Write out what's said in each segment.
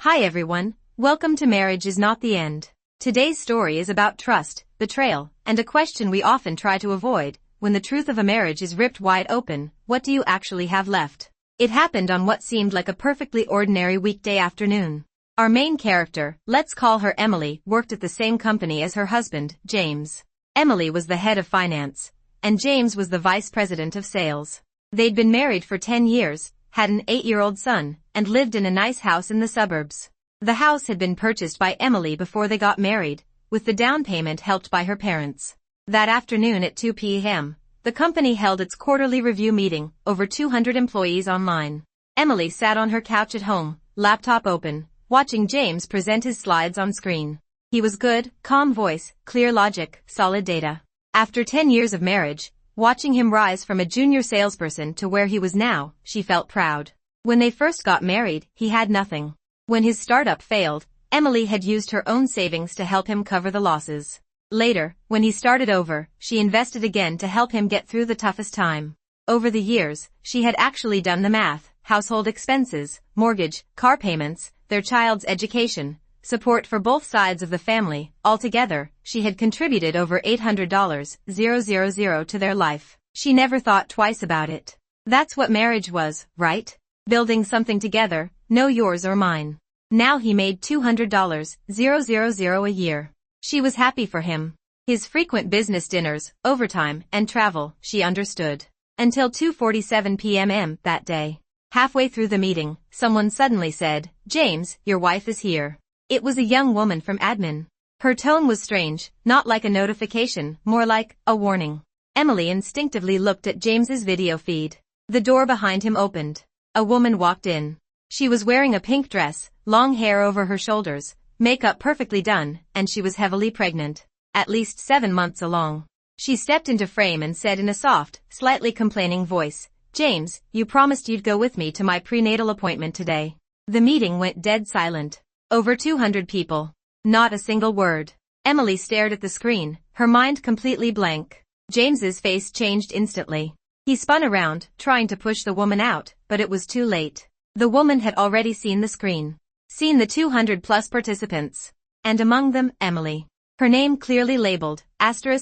Hi everyone, welcome to Marriage is Not the End. Today's story is about trust, betrayal, and a question we often try to avoid. When the truth of a marriage is ripped wide open, what do you actually have left? It happened on what seemed like a perfectly ordinary weekday afternoon. Our main character, let's call her Emily, worked at the same company as her husband, James. Emily was the head of finance, and James was the vice president of sales. They'd been married for 10 years, had an 8-year-old son, and lived in a nice house in the suburbs. The house had been purchased by Emily before they got married, with the down payment helped by her parents. That afternoon at 2 p.m., the company held its quarterly review meeting, over 200 employees online. Emily sat on her couch at home, laptop open, watching James present his slides on screen. He was good, calm voice, clear logic, solid data. After 10 years of marriage, watching him rise from a junior salesperson to where he was now, she felt proud. When they first got married, he had nothing. When his startup failed, Emily had used her own savings to help him cover the losses. Later, when he started over, she invested again to help him get through the toughest time. Over the years, she had actually done the math: household expenses, mortgage, car payments, their child's education, support for both sides of the family. Altogether, she had contributed over $800,000 to their life. She never thought twice about it. That's what marriage was, right? Building something together, no yours or mine. Now he made $200,000 a year. She was happy for him. His frequent business dinners, overtime, and travel, she understood. Until 2:47 p.m. that day. Halfway through the meeting, someone suddenly said, "James, your wife is here." It was a young woman from admin. Her tone was strange, not like a notification, more like a warning. Emily instinctively looked at James's video feed. The door behind him opened. A woman walked in. She was wearing a pink dress, long hair over her shoulders, makeup perfectly done, and she was heavily pregnant. At least 7 months along. She stepped into frame and said in a soft, slightly complaining voice, "James, you promised you'd go with me to my prenatal appointment today." The meeting went dead silent. Over 200 people. Not a single word. Emily stared at the screen, her mind completely blank. James's face changed instantly. He spun around, trying to push the woman out, but it was too late. The woman had already seen the screen. Seen the 200-plus participants. And among them, Emily. Her name clearly labeled,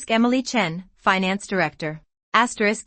Emily Chen, Finance Director.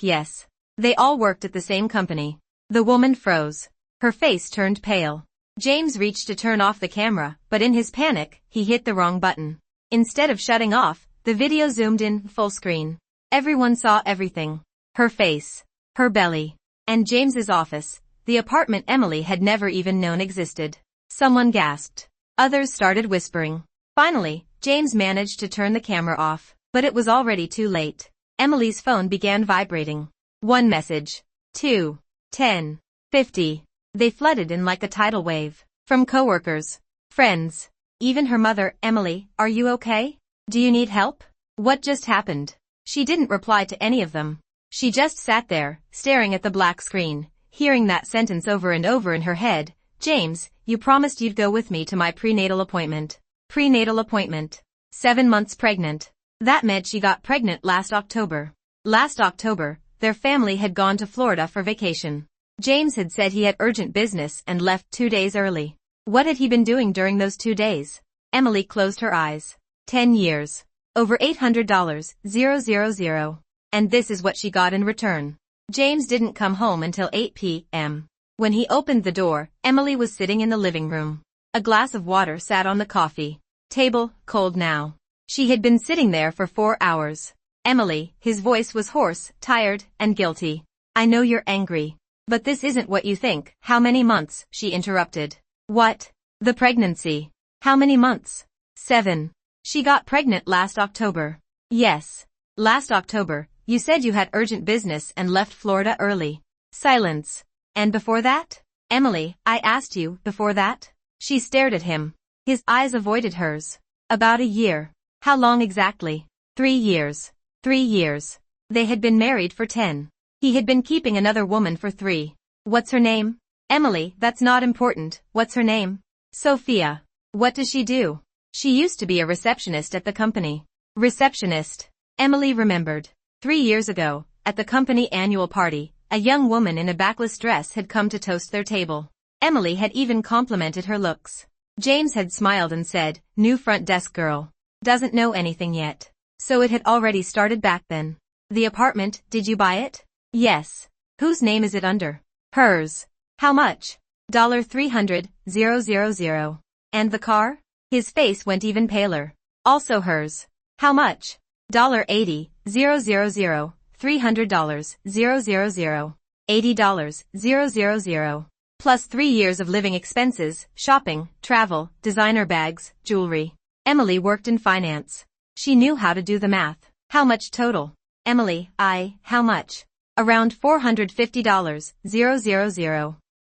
Yes. They all worked at the same company. The woman froze. Her face turned pale. James reached to turn off the camera, but in his panic, he hit the wrong button. Instead of shutting off, the video zoomed in, full screen. Everyone saw everything. Her face. Her belly. And James's office. The apartment Emily had never even known existed. Someone gasped. Others started whispering. Finally, James managed to turn the camera off, but it was already too late. Emily's phone began vibrating. 1 message. 2. 10. 50. They flooded in like a tidal wave. From coworkers. Friends. Even her mother. "Emily, are you okay? Do you need help? What just happened?" She didn't reply to any of them. She just sat there, staring at the black screen, hearing that sentence over and over in her head. "James, you promised you'd go with me to my prenatal appointment." Prenatal appointment. 7 months pregnant. That meant she got pregnant last October. Last October, their family had gone to Florida for vacation. James had said he had urgent business and left 2 days early. What had he been doing during those 2 days? Emily closed her eyes. 10 years. Over $800,000. And this is what she got in return. James didn't come home until 8 p.m. When he opened the door, Emily was sitting in the living room. A glass of water sat on the coffee table, cold now. She had been sitting there for 4 hours. "Emily," his voice was hoarse, tired, and guilty. "I know you're angry. But this isn't what you think." "How many months?" she interrupted. "What?" "The pregnancy." "How many months?" 7. "She got pregnant last October." "Yes. Last October, you said you had urgent business and left Florida early." Silence. "And before that?" "Emily, I asked you, before that?" She stared at him. His eyes avoided hers. "About a year." "How long exactly?" 3 years. 3 years. They had been married for 10. He had been keeping another woman for 3. "What's her name?" "Emily, that's not important. What's her name?" "Sophia." "What does she do?" "She used to be a receptionist at the company." Receptionist. Emily remembered. 3 years ago, at the company annual party, a young woman in a backless dress had come to toast their table. Emily had even complimented her looks. James had smiled and said, "New front desk girl. Doesn't know anything yet." So it had already started back then. "The apartment, did you buy it?" "Yes." "Whose name is it under?" "Hers." "How much?" $300,000. "And the car?" His face went even paler. "Also hers." "How much?" $80,000, $300,000, $80,000, plus 3 years of living expenses, shopping, travel, designer bags, jewelry. Emily worked in finance. She knew how to do the math. "How much total?" "Emily, how much?" "Around $450,000,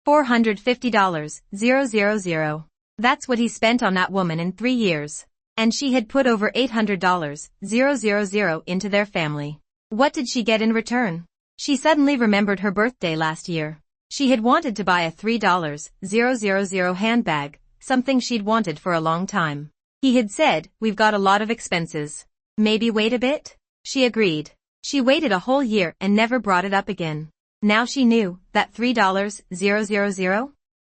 $450,000. That's what he spent on that woman in 3 years. And she had put over $800,000 into their family. What did she get in return?" She suddenly remembered her birthday last year. She had wanted to buy a $3,000 handbag, something she'd wanted for a long time. He had said, "We've got a lot of expenses. Maybe wait a bit?" She agreed. She waited a whole year and never brought it up again. Now she knew that $3,000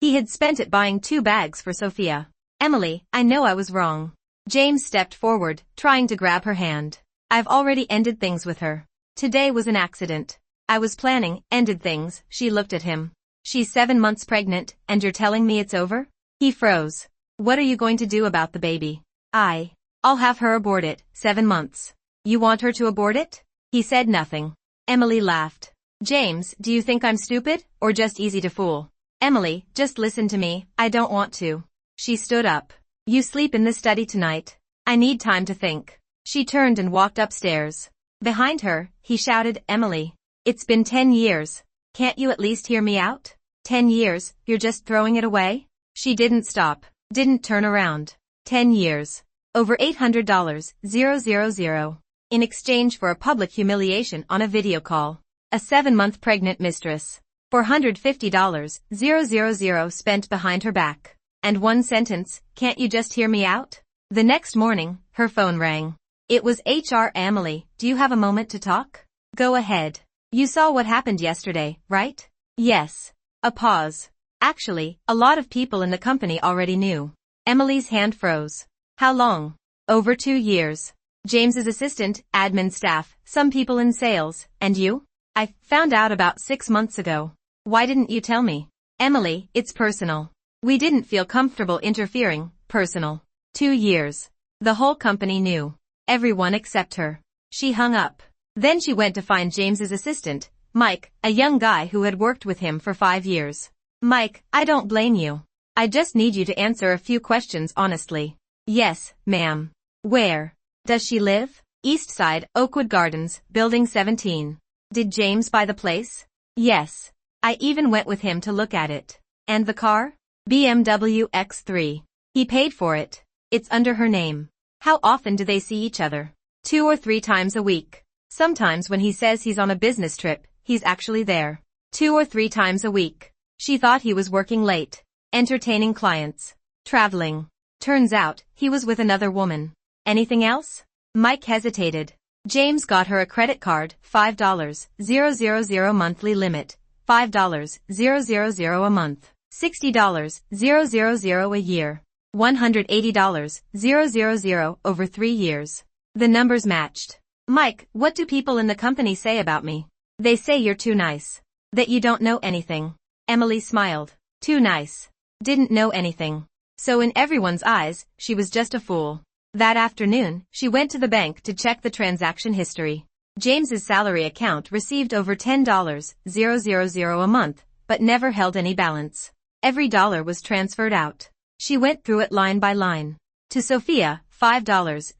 he had spent it buying 2 bags for Sophia. "Emily, I know I was wrong." James stepped forward, trying to grab her hand. "I've already ended things with her. Today was an accident. I was planning, ended things." She looked at him. "She's 7 months pregnant, and you're telling me it's over?" He froze. "What are you going to do about the baby?" I'll have her abort it, 7 months. "You want her to abort it?" He said nothing. Emily laughed. "James, do you think I'm stupid, or just easy to fool?" "Emily, just listen to me, I don't want to." She stood up. "You sleep in the study tonight. I need time to think." She turned and walked upstairs. Behind her, he shouted, "Emily, it's been 10 years. Can't you at least hear me out? 10 years, you're just throwing it away?" She didn't stop, didn't turn around. 10 years. Over $800,000. In exchange for a public humiliation on a video call. A 7-month pregnant mistress. $450,000 spent behind her back. And one sentence, "Can't you just hear me out?" The next morning, her phone rang. It was HR. "Emily, do you have a moment to talk?" "Go ahead. You saw what happened yesterday, right?" "Yes." A pause. "Actually, a lot of people in the company already knew." Emily's hand froze. "How long?" "Over 2 years. James's assistant, admin staff, some people in sales, and you?" "I found out about 6 months ago." "Why didn't you tell me?" "Emily, it's personal. We didn't feel comfortable interfering." "Personal." 2 years. The whole company knew. Everyone except her. She hung up. Then she went to find James's assistant, Mike, a young guy who had worked with him for 5 years. "Mike, I don't blame you. I just need you to answer a few questions honestly." "Yes, ma'am." "Where does she live?" "East Side, Oakwood Gardens, Building 17. "Did James buy the place?" "Yes. I even went with him to look at it." "And the car?" "BMW X3. He paid for it. It's under her name." "How often do they see each other?" 2 or 3 times a week. Sometimes when he says he's on a business trip, he's actually there. 2 or 3 times a week. She thought he was working late, entertaining clients, traveling. Turns out, he was with another woman. "Anything else?" Mike hesitated. James got her a credit card, $5,000 monthly limit, $5,000 a month, $60,000 a year, $180,000 over 3 years. The numbers matched. "Mike, what do people in the company say about me?" "They say you're too nice. That you don't know anything." Emily smiled. Too nice. Didn't know anything. So in everyone's eyes, she was just a fool. That afternoon, she went to the bank to check the transaction history. James's salary account received over $10,000 a month, but never held any balance. Every dollar was transferred out. She went through it line by line. To Sophia, $5,000,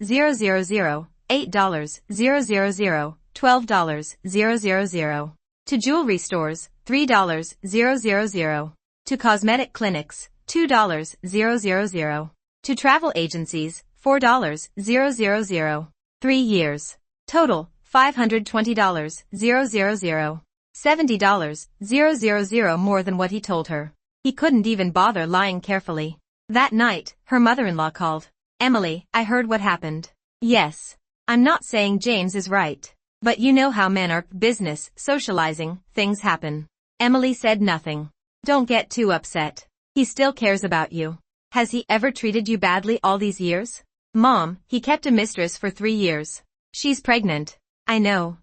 $8,000, $12,000. To jewelry stores, $3,000. To cosmetic clinics, $2,000. To travel agencies, $4,000. 3 years. Total, $520,000. $70,000 more than what he told her. He couldn't even bother lying carefully. That night, her mother-in-law called. "Emily, I heard what happened." "Yes. I'm not saying James is right. But you know how men are, business, socializing, things happen." Emily said nothing. "Don't get too upset. He still cares about you." Has he ever treated you badly all these years? Mom, he kept a mistress for 3 years. She's pregnant. I know.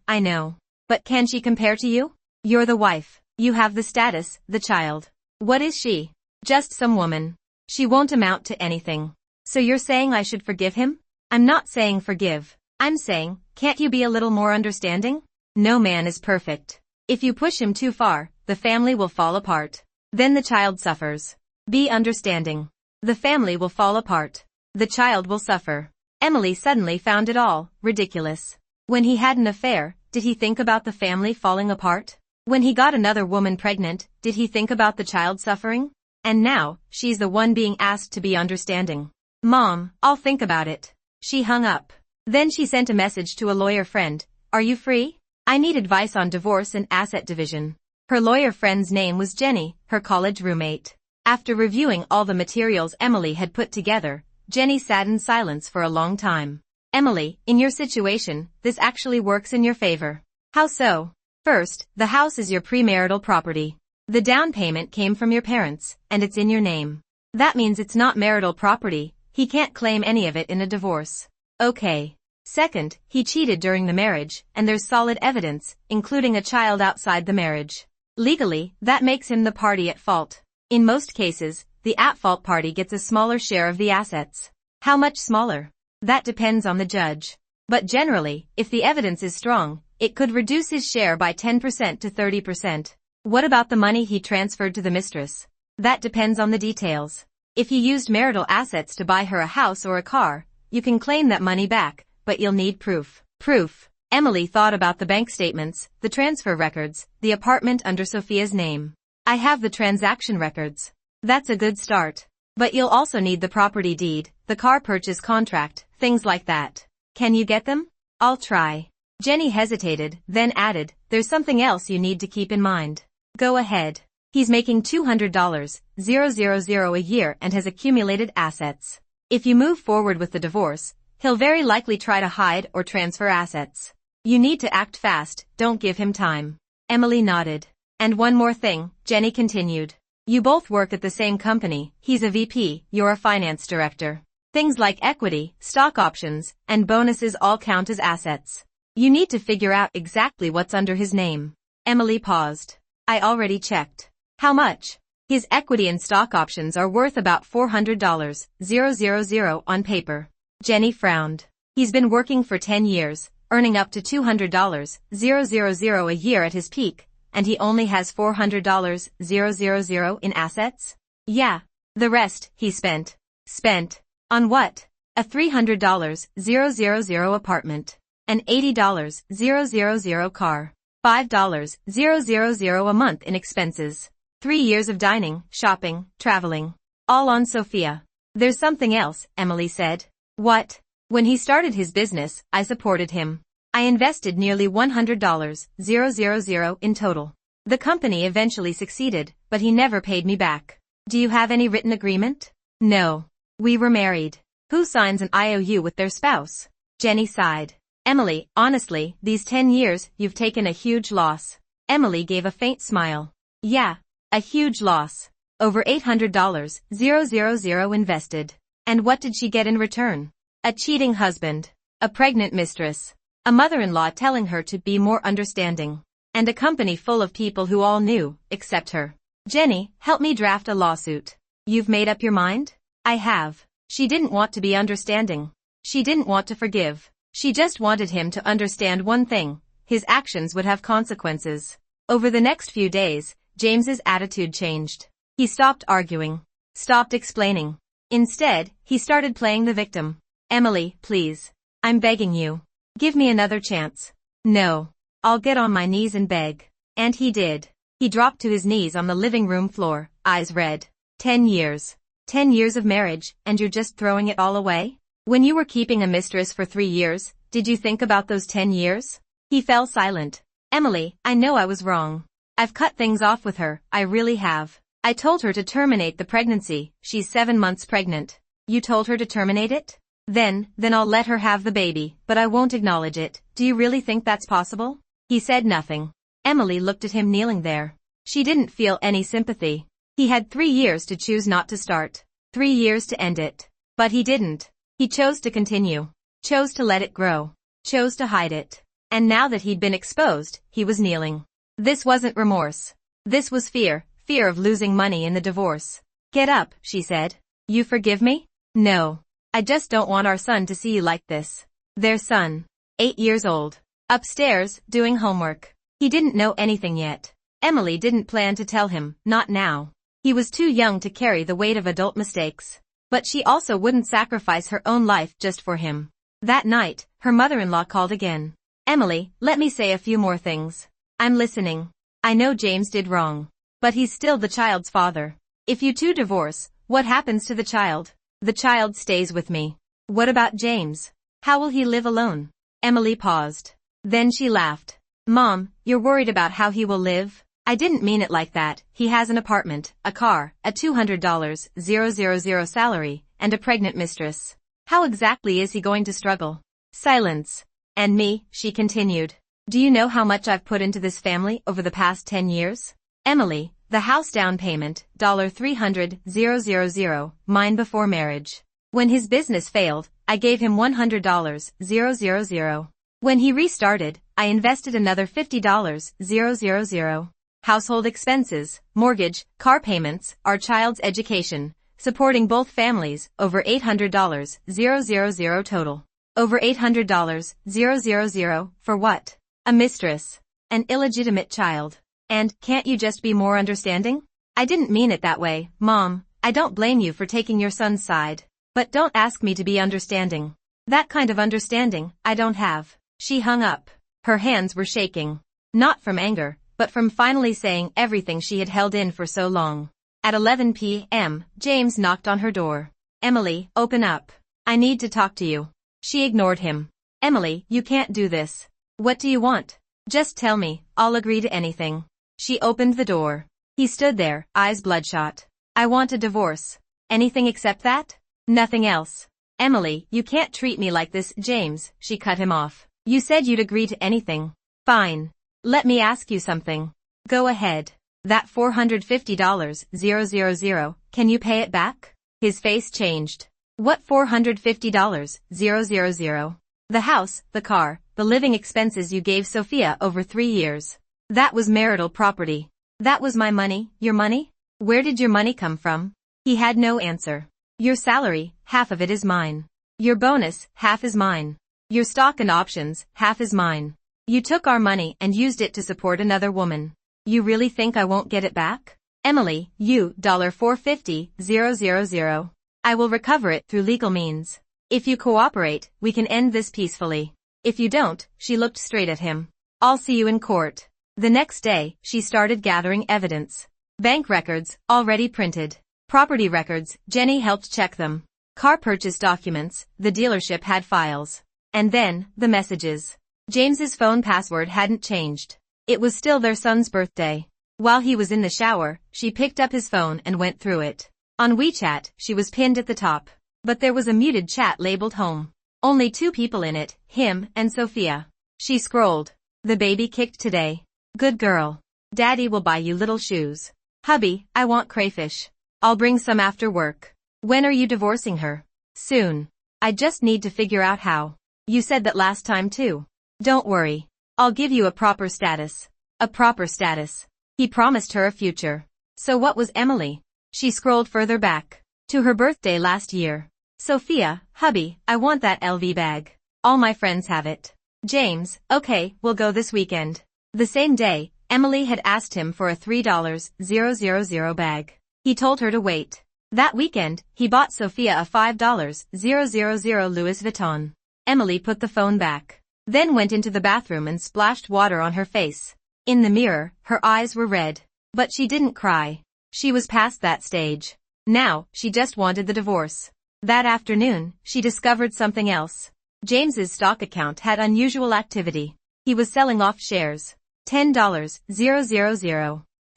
But can she compare to you? You're the wife. You have the status, the child. What is she? Just some woman. She won't amount to anything. So you're saying I should forgive him? I'm not saying forgive. I'm saying, can't you be a little more understanding? No man is perfect. If you push him too far, the family will fall apart. Then the child suffers. Be understanding. The family will fall apart. The child will suffer. Emily suddenly found it all ridiculous. When he had an affair, did he think about the family falling apart? When he got another woman pregnant, did he think about the child suffering? And now, she's the one being asked to be understanding. Mom, I'll think about it. She hung up. Then she sent a message to a lawyer friend. Are you free? I need advice on divorce and asset division. Her lawyer friend's name was Jenny, her college roommate. After reviewing all the materials Emily had put together, Jenny sat in silence for a long time. Emily, in your situation, this actually works in your favor. How so? First, the house is your premarital property. The down payment came from your parents, and it's in your name. That means it's not marital property. He can't claim any of it in a divorce. Okay. Second, he cheated during the marriage, and there's solid evidence, including a child outside the marriage. Legally, that makes him the party at fault. In most cases, the at-fault party gets a smaller share of the assets. How much smaller? That depends on the judge. But generally, if the evidence is strong, it could reduce his share by 10% to 30%. What about the money he transferred to the mistress? That depends on the details. If he used marital assets to buy her a house or a car, you can claim that money back, but you'll need proof. Proof. Emily thought about the bank statements, the transfer records, the apartment under Sophia's name. I have the transaction records. That's a good start. But you'll also need the property deed, the car purchase contract, things like that. Can you get them? I'll try. Jenny hesitated, then added, there's something else you need to keep in mind. Go ahead. He's making $200,000 a year and has accumulated assets. If you move forward with the divorce, he'll very likely try to hide or transfer assets. You need to act fast, don't give him time. Emily nodded. And one more thing, Jenny continued. You both work at the same company, he's a VP, you're a finance director. Things like equity, stock options, and bonuses all count as assets. You need to figure out exactly what's under his name. Emily paused. I already checked. How much? His equity and stock options are worth about $400,000 on paper. Jenny frowned. He's been working for 10 years, earning up to $200,000 a year at his peak, and he only has $400,000 in assets? Yeah. The rest, he spent. Spent. On what? A $300,000 apartment. An $80,000 car. $5,000 a month in expenses. 3 years of dining, shopping, traveling. All on Sophia. There's something else, Emily said. What? When he started his business, I supported him. I invested nearly $100,000 in total. The company eventually succeeded, but he never paid me back. Do you have any written agreement? No. We were married. Who signs an IOU with their spouse? Jenny sighed. Emily, honestly, these 10 years, you've taken a huge loss. Emily gave a faint smile. Yeah, a huge loss. Over $800,000 invested. And what did she get in return? A cheating husband. A pregnant mistress. A mother-in-law telling her to be more understanding. And a company full of people who all knew, except her. Jenny, help me draft a lawsuit. You've made up your mind? I have. She didn't want to be understanding. She didn't want to forgive. She just wanted him to understand one thing. His actions would have consequences. Over the next few days, James's attitude changed. He stopped arguing. Stopped explaining. Instead, he started playing the victim. Emily, please. I'm begging you. Give me another chance. No. I'll get on my knees and beg. And he did. He dropped to his knees on the living room floor, eyes red. 10 years. 10 years of marriage, and you're just throwing it all away? When you were keeping a mistress for 3 years, did you think about those 10 years? He fell silent. Emily, I know I was wrong. I've cut things off with her, I really have. I told her to terminate the pregnancy, she's 7 months pregnant. You told her to terminate it? Then I'll let her have the baby, but I won't acknowledge it. Do you really think that's possible? He said nothing. Emily looked at him kneeling there. She didn't feel any sympathy. He had 3 years to choose not to start. 3 years to end it. But he didn't. He chose to continue. Chose to let it grow. Chose to hide it. And now that he'd been exposed, he was kneeling. This wasn't remorse. This was fear. Fear of losing money in the divorce. Get up, she said. You forgive me? No. I just don't want our son to see you like this. Their son. 8 years old. Upstairs, doing homework. He didn't know anything yet. Emily didn't plan to tell him, not now. He was too young to carry the weight of adult mistakes. But she also wouldn't sacrifice her own life just for him. That night, her mother-in-law called again. Emily, let me say a few more things. I'm listening. I know James did wrong. But he's still the child's father. If you two divorce, what happens to the child? The child stays with me. What about James? How will he live alone? Emily paused. Then she laughed. Mom, you're worried about how he will live? I didn't mean it like that. He has an apartment, a car, a $200,000 salary, and a pregnant mistress. How exactly is he going to struggle? Silence. And me, she continued. Do you know how much I've put into this family over the past 10 years? Emily, the house down payment, $300,000, mine before marriage. When his business failed, I gave him $100,000. When he restarted, I invested another $50,000. Household expenses, mortgage, car payments, our child's education, supporting both families, over $800,000 total. Over $800,000, for what? A mistress. An illegitimate child. And, can't you just be more understanding? I didn't mean it that way, Mom. I don't blame you for taking your son's side. But don't ask me to be understanding. That kind of understanding, I don't have. She hung up. Her hands were shaking. Not from anger, but from finally saying everything she had held in for so long. At 11 p.m., James knocked on her door. Emily, open up. I need to talk to you. She ignored him. Emily, you can't do this. What do you want? Just tell me, I'll agree to anything. She opened the door. He stood there, eyes bloodshot. I want a divorce. Anything except that? Nothing else. Emily, you can't treat me like this, James, she cut him off. You said you'd agree to anything. Fine. Let me ask you something. Go ahead. That $450,000, can you pay it back? His face changed. What $450,000? The house, the car, the living expenses you gave Sophia over 3 years. That was marital property. That was my money, your money? Where did your money come from? He had no answer. Your salary, half of it is mine. Your bonus, half is mine. Your stock and options, half is mine. You took our money and used it to support another woman. You really think I won't get it back? Emily, you, $450,000. I will recover it through legal means. If you cooperate, we can end this peacefully. If you don't, she looked straight at him. I'll see you in court. The next day, she started gathering evidence. Bank records, already printed. Property records, Jenny helped check them. Car purchase documents, the dealership had files. And then, the messages. James's phone password hadn't changed. It was still their son's birthday. While he was in the shower, she picked up his phone and went through it. On WeChat, she was pinned at the top. But there was a muted chat labeled home. Only 2 people in it, him and Sophia. She scrolled. The baby kicked today. Good girl. Daddy will buy you little shoes. Hubby, I want crayfish. I'll bring some after work. When are you divorcing her? Soon. I just need to figure out how. You said that last time too. Don't worry. I'll give you a proper status. A proper status. He promised her a future. So what was Emily? She scrolled further back. To her birthday last year. Sophia, hubby, I want that LV bag. All my friends have it. James, okay, we'll go this weekend. The same day, Emily had asked him for a $3,000 bag. He told her to wait. That weekend, he bought Sophia a $5,000 Louis Vuitton. Emily put the phone back. Then went into the bathroom and splashed water on her face. In the mirror, her eyes were red. But she didn't cry. She was past that stage. Now, she just wanted the divorce. That afternoon, she discovered something else. James's stock account had unusual activity. He was selling off shares. $10,000,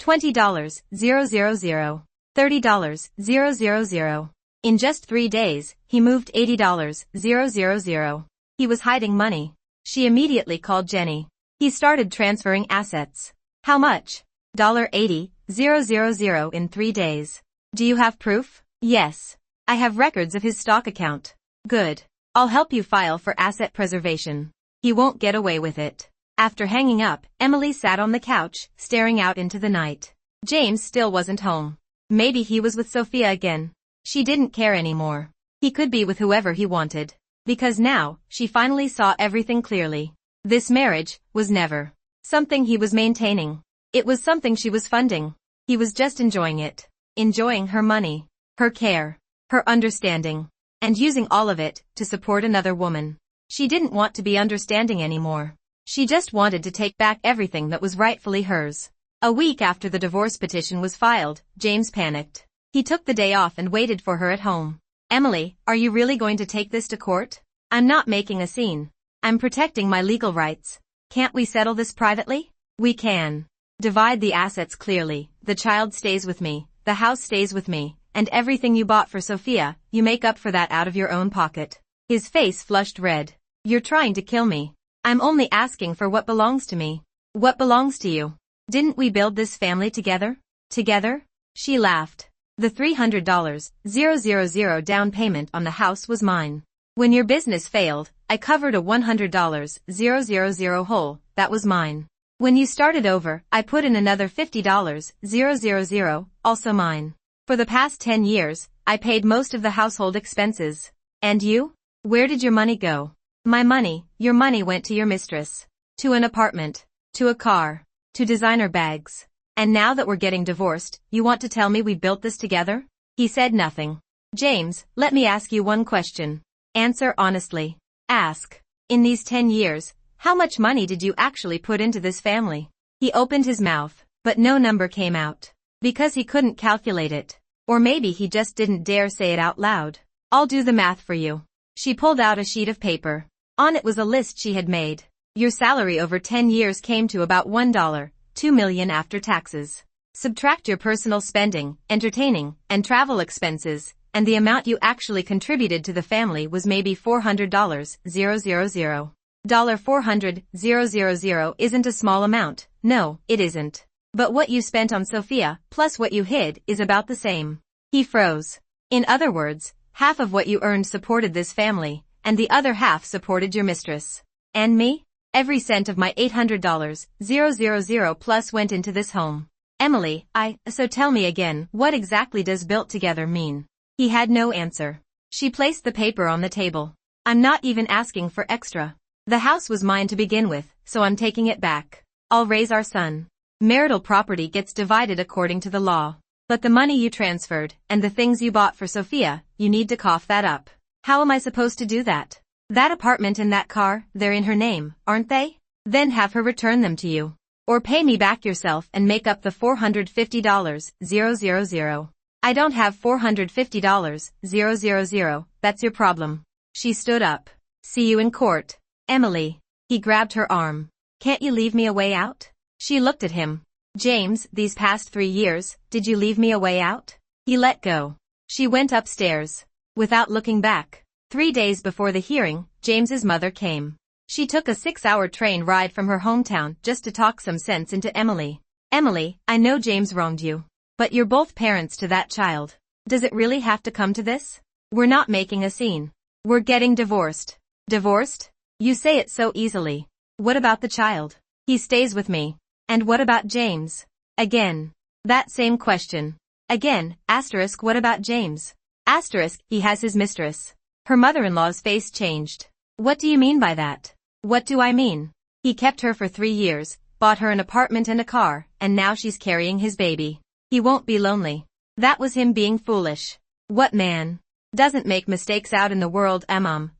$20,000, $30,000. In just 3 days, he moved $80,000. He was hiding money. She immediately called Jenny. He started transferring assets. How much? $80,000 in 3 days. Do you have proof? Yes. I have records of his stock account. Good. I'll help you file for asset preservation. He won't get away with it. After hanging up, Emily sat on the couch, staring out into the night. James still wasn't home. Maybe he was with Sophia again. She didn't care anymore. He could be with whoever he wanted. Because now, she finally saw everything clearly. This marriage was never something he was maintaining. It was something she was funding. He was just enjoying it. Enjoying her money, her care, her understanding, and using all of it to support another woman. She didn't want to be understanding anymore. She just wanted to take back everything that was rightfully hers. A week after the divorce petition was filed, James panicked. He took the day off and waited for her at home. Emily, are you really going to take this to court? I'm not making a scene. I'm protecting my legal rights. Can't we settle this privately? We can. Divide the assets clearly. The child stays with me, the house stays with me, and everything you bought for Sophia, you make up for that out of your own pocket. His face flushed red. You're trying to kill me. I'm only asking for what belongs to me. What belongs to you? Didn't we build this family together? Together? She laughed. The $300,000 down payment on the house was mine. When your business failed, I covered a $100,000 hole, that was mine. When you started over, I put in another $50,000, also mine. For the past 10 years, I paid most of the household expenses. And you? Where did your money go? My money, your money went to your mistress. To an apartment. To a car. To designer bags. And now that we're getting divorced, you want to tell me we built this together? He said nothing. James, let me ask you one question. Answer honestly. Ask. In these 10 years, how much money did you actually put into this family? He opened his mouth, but no number came out. Because he couldn't calculate it. Or maybe he just didn't dare say it out loud. I'll do the math for you. She pulled out a sheet of paper. On it was a list she had made. Your salary over 10 years came to about $2 million after taxes. Subtract your personal spending, entertaining, and travel expenses, and the amount you actually contributed to the family was maybe $400,000. $400,000 isn't a small amount. No, it isn't. But what you spent on Sophia, plus what you hid, is about the same. He froze. In other words, half of what you earned supported this family, and the other half supported your mistress. And me? Every cent of my $800,000 plus went into this home. Emily, so tell me again, what exactly does built together mean? He had no answer. She placed the paper on the table. I'm not even asking for extra. The house was mine to begin with, so I'm taking it back. I'll raise our son. Marital property gets divided according to the law. But the money you transferred, and the things you bought for Sophia, you need to cough that up. How am I supposed to do that? That apartment and that car, they're in her name, aren't they? Then have her return them to you. Or pay me back yourself and make up the $450,000. I don't have $450,000, that's your problem. She stood up. See you in court. Emily. He grabbed her arm. Can't you leave me a way out? She looked at him. James, these past 3 years, did you leave me a way out? He let go. She went upstairs. Without looking back. 3 days before the hearing, James's mother came. She took a 6-hour train ride from her hometown just to talk some sense into Emily. Emily, I know James wronged you. But you're both parents to that child. Does it really have to come to this? We're not making a scene. We're getting divorced. Divorced? You say it so easily. What about the child? He stays with me. And what about James? Again. That same question. Again, asterisk, what about James? Asterisk, he has his mistress. Her mother-in-law's face changed. What do you mean by that? What do I mean? He kept her for 3 years, bought her an apartment and a car, and now she's carrying his baby. He won't be lonely. That was him being foolish. What man doesn't make mistakes out in the world?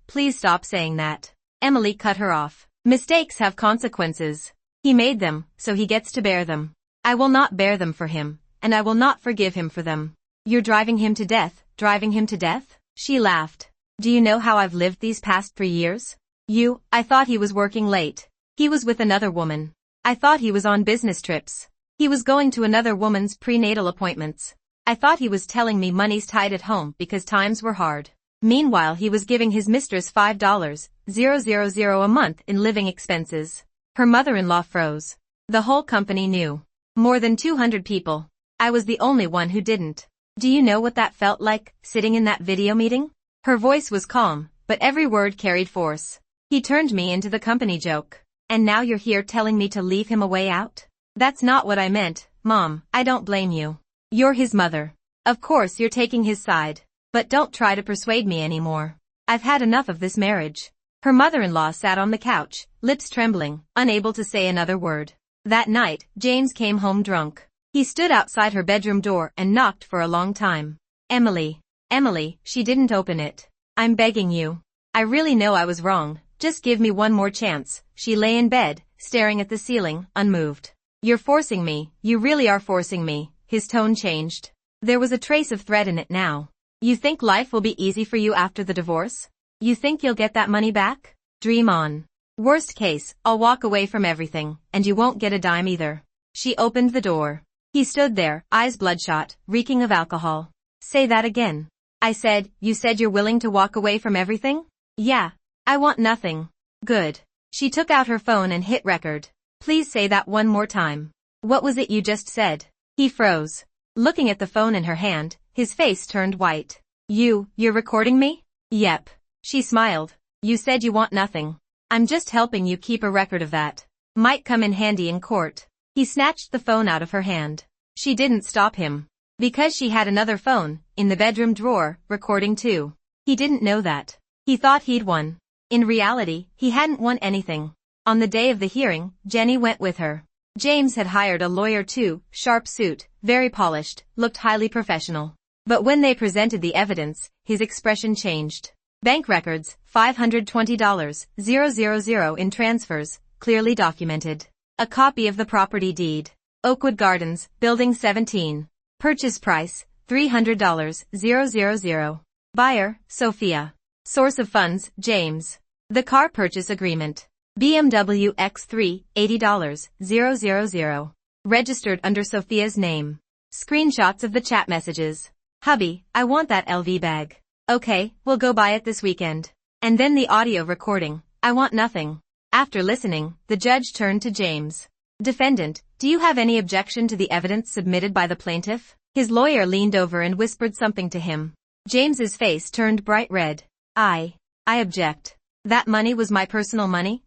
Please stop saying that. Emily cut her off. Mistakes have consequences. He made them, so he gets to bear them. I will not bear them for him, and I will not forgive him for them. You're driving him to death, driving him to death? She laughed. Do you know how I've lived these past 3 years? I thought he was working late. He was with another woman. I thought he was on business trips. He was going to another woman's prenatal appointments. I thought he was telling me money's tight at home because times were hard. Meanwhile, he was giving his mistress $5,000 a month in living expenses. Her mother-in-law froze. The whole company knew. More than 200 people. I was the only one who didn't. Do you know what that felt like, sitting in that video meeting? Her voice was calm, but every word carried force. He turned me into the company joke. And now you're here telling me to leave him a way out? That's not what I meant, Mom. I don't blame you. You're his mother. Of course you're taking his side. But don't try to persuade me anymore. I've had enough of this marriage. Her mother-in-law sat on the couch, lips trembling, unable to say another word. That night, James came home drunk. He stood outside her bedroom door and knocked for a long time. Emily. Emily, she didn't open it. I'm begging you. I really know I was wrong. Just give me one more chance. She lay in bed, staring at the ceiling, unmoved. You're forcing me. You really are forcing me. His tone changed. There was a trace of threat in it now. You think life will be easy for you after the divorce? You think you'll get that money back? Dream on. Worst case, I'll walk away from everything, and you won't get a dime either. She opened the door. He stood there, eyes bloodshot, reeking of alcohol. Say that again. You said you're willing to walk away from everything? Yeah. I want nothing. Good. She took out her phone and hit record. Please say that one more time. What was it you just said? He froze. Looking at the phone in her hand, his face turned white. You're recording me? Yep. She smiled. You said you want nothing. I'm just helping you keep a record of that. Might come in handy in court. He snatched the phone out of her hand. She didn't stop him. Because she had another phone, in the bedroom drawer, recording too. He didn't know that. He thought he'd won. In reality, he hadn't won anything. On the day of the hearing, Jenny went with her. James had hired a lawyer too, sharp suit, very polished, looked highly professional. But when they presented the evidence, his expression changed. Bank records, $520,000 in transfers, clearly documented. A copy of the property deed. Oakwood Gardens, Building 17. Purchase price, $300,000. Buyer, Sophia. Source of funds, James. The car purchase agreement. BMW X3, $80,000. Registered under Sophia's name. Screenshots of the chat messages. Hubby, I want that LV bag. Okay, we'll go buy it this weekend. And then the audio recording. I want nothing. After listening, the judge turned to James. Defendant, do you have any objection to the evidence submitted by the plaintiff? His lawyer leaned over and whispered something to him. James's face turned bright red. I object. That money was my personal money?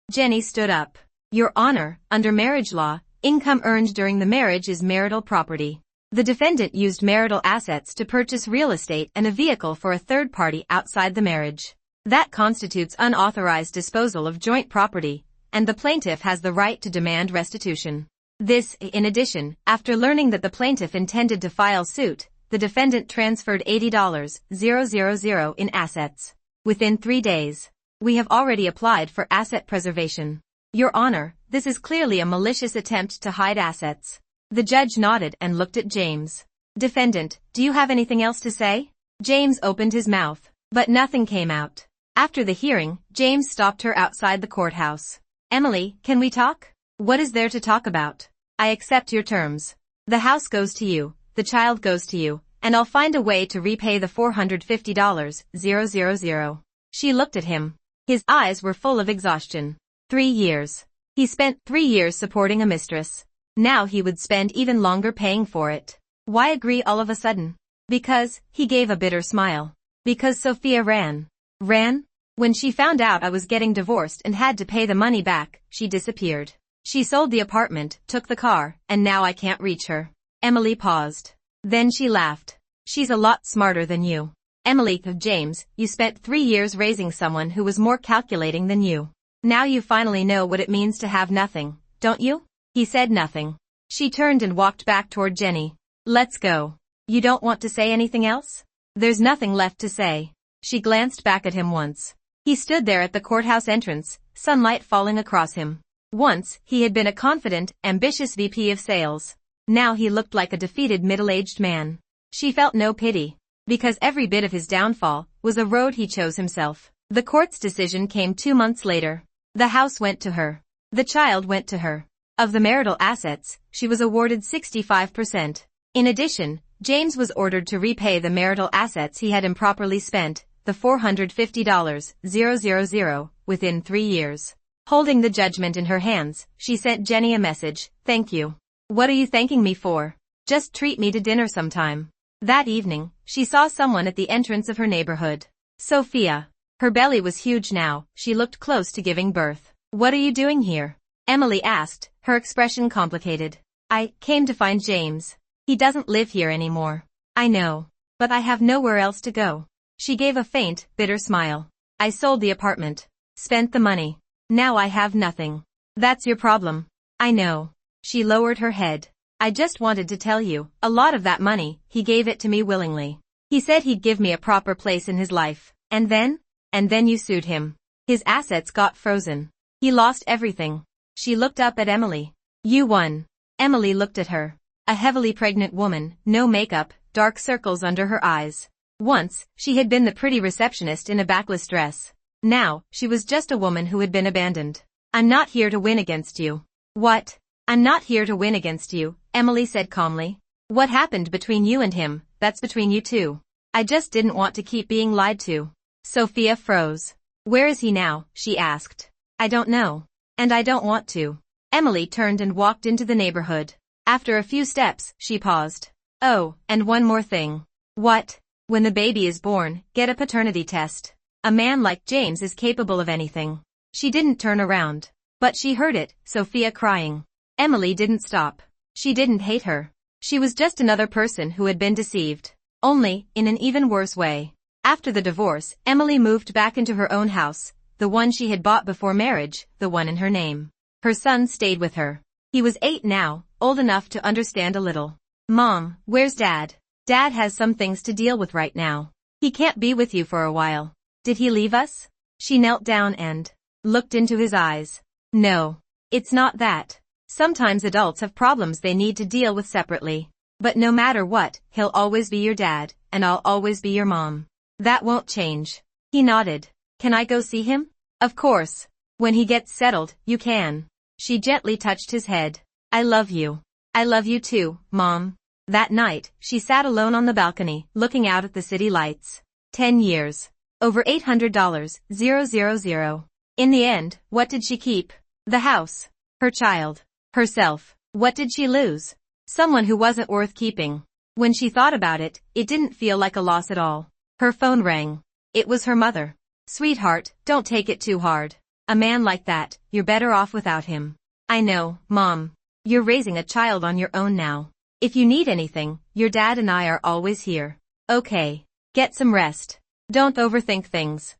Jenny stood up. Your Honor, under marriage law, income earned during the marriage is marital property. The defendant used marital assets to purchase real estate and a vehicle for a third party outside the marriage. That constitutes unauthorized disposal of joint property, and the plaintiff has the right to demand restitution. This, in addition, after learning that the plaintiff intended to file suit, the defendant transferred $80,000 in assets. Within 3 days. We have already applied for asset preservation. Your Honor, this is clearly a malicious attempt to hide assets. The judge nodded and looked at James. Defendant, do you have anything else to say? James opened his mouth, but nothing came out. After the hearing, James stopped her outside the courthouse. Emily, can we talk? What is there to talk about? I accept your terms. The house goes to you, the child goes to you, and I'll find a way to repay the $450,000. She looked at him. His eyes were full of exhaustion. 3 years. He spent 3 years supporting a mistress. Now he would spend even longer paying for it. Why agree all of a sudden? Because, he gave a bitter smile. Because Sophia ran. Ran? When she found out I was getting divorced and had to pay the money back, she disappeared. She sold the apartment, took the car, and now I can't reach her. Emily paused. Then she laughed. She's a lot smarter than you. Emily, James, you spent 3 years raising someone who was more calculating than you. Now you finally know what it means to have nothing, don't you? He said nothing. She turned and walked back toward Jenny. Let's go. You don't want to say anything else? There's nothing left to say. She glanced back at him once. He stood there at the courthouse entrance, sunlight falling across him. Once, he had been a confident, ambitious VP of sales. Now he looked like a defeated middle-aged man. She felt no pity. Because every bit of his downfall was a road he chose himself. The court's decision came 2 months later. The house went to her. The child went to her. Of the marital assets, she was awarded 65%. In addition, James was ordered to repay the marital assets he had improperly spent, the $450,000, within 3 years. Holding the judgment in her hands, she sent Jenny a message. Thank you. What are you thanking me for? Just treat me to dinner sometime. That evening, she saw someone at the entrance of her neighborhood. Sophia. Her belly was huge now, she looked close to giving birth. What are you doing here? Emily asked, her expression complicated. I came to find James. He doesn't live here anymore. I know. But I have nowhere else to go. She gave a faint, bitter smile. I sold the apartment. Spent the money. Now I have nothing. That's your problem. I know. She lowered her head. I just wanted to tell you, a lot of that money, he gave it to me willingly. He said he'd give me a proper place in his life. And then? And then you sued him. His assets got frozen. He lost everything. She looked up at Emily. You won. Emily looked at her. A heavily pregnant woman, no makeup, dark circles under her eyes. Once, she had been the pretty receptionist in a backless dress. Now, she was just a woman who had been abandoned. I'm not here to win against you. What? I'm not here to win against you, Emily said calmly. What happened between you and him, that's between you two. I just didn't want to keep being lied to. Sophia froze. Where is he now? She asked. I don't know. And I don't want to. Emily turned and walked into the neighborhood. After a few steps, she paused. Oh, and one more thing. What? When the baby is born, get a paternity test. A man like James is capable of anything. She didn't turn around. But she heard it, Sophia crying. Emily didn't stop. She didn't hate her. She was just another person who had been deceived. Only, in an even worse way. After the divorce, Emily moved back into her own house, the one she had bought before marriage, the one in her name. Her son stayed with her. He was 8 now, old enough to understand a little. Mom, where's Dad? Dad has some things to deal with right now. He can't be with you for a while. Did he leave us? She knelt down and looked into his eyes. No. It's not that. Sometimes adults have problems they need to deal with separately. But no matter what, he'll always be your dad, and I'll always be your mom. That won't change. He nodded. Can I go see him? Of course. When he gets settled, you can. She gently touched his head. I love you. I love you too, Mom. That night, she sat alone on the balcony, looking out at the city lights. 10 years. Over $800, 000. In the end, what did she keep? The house. Her child. Herself. What did she lose? Someone who wasn't worth keeping. When she thought about it, it didn't feel like a loss at all. Her phone rang. It was her mother. Sweetheart, don't take it too hard. A man like that, you're better off without him. I know, Mom. You're raising a child on your own now. If you need anything, your dad and I are always here. Okay. Get some rest. Don't overthink things.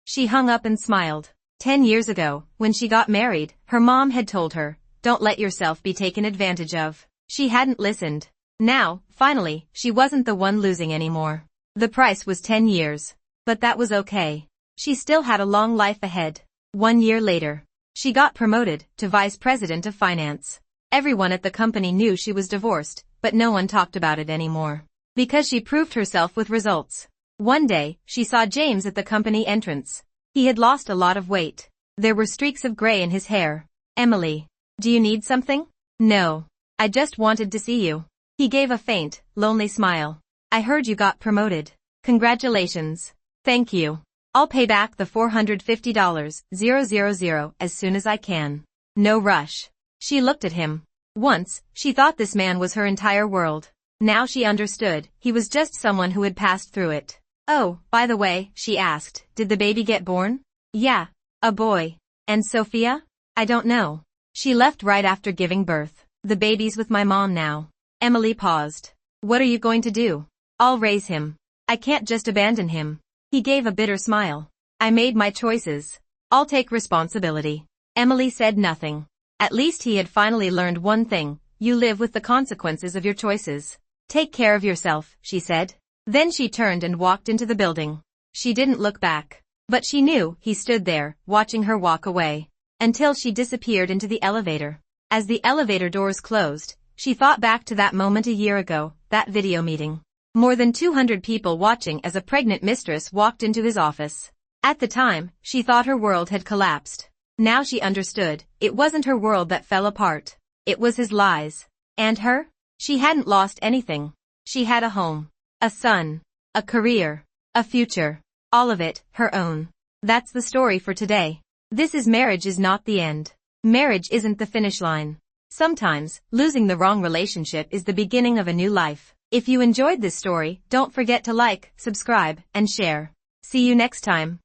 She hung up and smiled. 10 years ago, when she got married, her mom had told her, don't let yourself be taken advantage of. She hadn't listened. Now, finally, she wasn't the one losing anymore. The price was 10 years. But that was okay. She still had a long life ahead. 1 year later, she got promoted to vice president of finance. Everyone at the company knew she was divorced, but no one talked about it anymore. Because she proved herself with results. One day, she saw James at the company entrance. He had lost a lot of weight. There were streaks of gray in his hair. Emily. Do you need something? No. I just wanted to see you. He gave a faint, lonely smile. I heard you got promoted. Congratulations. Thank you. I'll pay back the $450, 000, as soon as I can. No rush. She looked at him. Once, she thought this man was her entire world. Now she understood, he was just someone who had passed through it. Oh, by the way, she asked, did the baby get born? Yeah. A boy. And Sophia? I don't know. She left right after giving birth. The baby's with my mom now. Emily paused. What are you going to do? I'll raise him. I can't just abandon him. He gave a bitter smile. I made my choices. I'll take responsibility. Emily said nothing. At least he had finally learned one thing. You live with the consequences of your choices. Take care of yourself, she said. Then she turned and walked into the building. She didn't look back. But she knew he stood there, watching her walk away. Until she disappeared into the elevator. As the elevator doors closed, she thought back to that moment a year ago, that video meeting. More than 200 people watching as a pregnant mistress walked into his office. At the time, she thought her world had collapsed. Now she understood, it wasn't her world that fell apart. It was his lies. And her? She hadn't lost anything. She had a home. A son. A career. A future. All of it, her own. That's the story for today. This is Marriage is Not the End. Marriage isn't the finish line. Sometimes, losing the wrong relationship is the beginning of a new life. If you enjoyed this story, don't forget to like, subscribe, and share. See you next time.